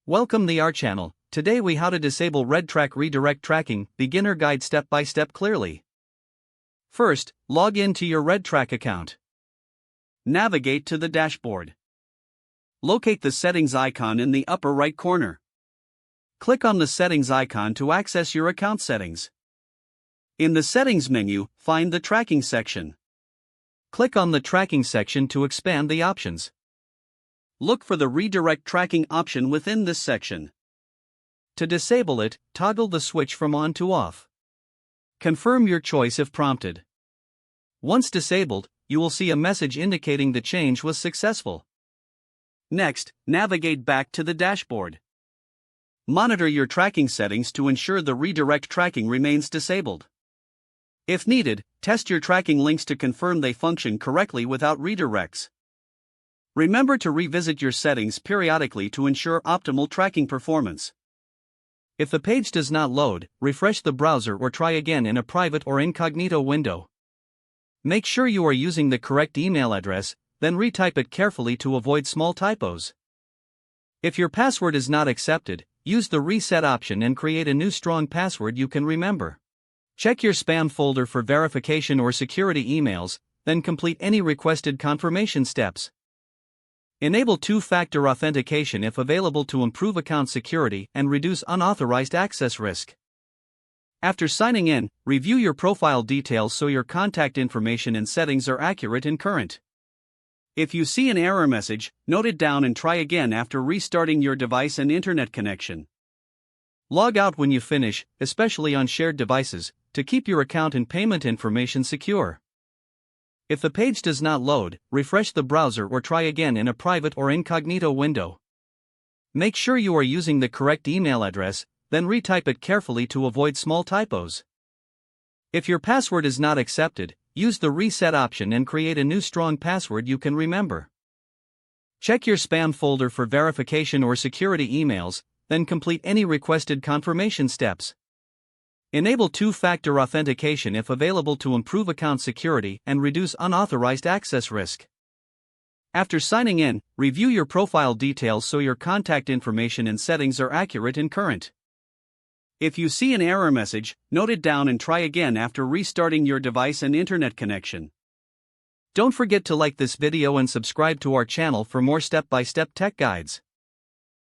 Welcome the our channel. Today we how to disable RedTrack redirect tracking, beginner guide step by step clearly. First, log in to your RedTrack account. Navigate to the dashboard. Locate the settings icon in the upper right corner. Click on the settings icon to access your account settings. In the settings menu, find the tracking section. Click on the tracking section to expand the options. Look for the redirect tracking option within this section. To disable it, toggle the switch from on to off. Confirm your choice if prompted. Once disabled, you will see a message indicating the change was successful. Next, navigate back to the dashboard. Monitor your tracking settings to ensure the redirect tracking remains disabled. If needed, test your tracking links to confirm they function correctly without redirects. Remember to revisit your settings periodically to ensure optimal tracking performance. If the page does not load, refresh the browser or try again in a private or incognito window. Make sure you are using the correct email address, then retype it carefully to avoid small typos. If your password is not accepted, use the reset option and create a new strong password you can remember. Check your spam folder for verification or security emails, then complete any requested confirmation steps. Enable two-factor authentication if available to improve account security and reduce unauthorized access risk. After signing in, review your profile details so your contact information and settings are accurate and current. If you see an error message, note it down and try again after restarting your device and internet connection. Log out when you finish, especially on shared devices, to keep your account and payment information secure. If the page does not load, refresh the browser or try again in a private or incognito window. Make sure you are using the correct email address, then retype it carefully to avoid small typos. If your password is not accepted, use the reset option and create a new strong password you can remember. Check your spam folder for verification or security emails, then complete any requested confirmation steps. Enable two-factor authentication if available to improve account security and reduce unauthorized access risk. After signing in, review your profile details so your contact information and settings are accurate and current. If you see an error message, note it down and try again after restarting your device and internet connection. Don't forget to like this video and subscribe to our channel for more step-by-step tech guides.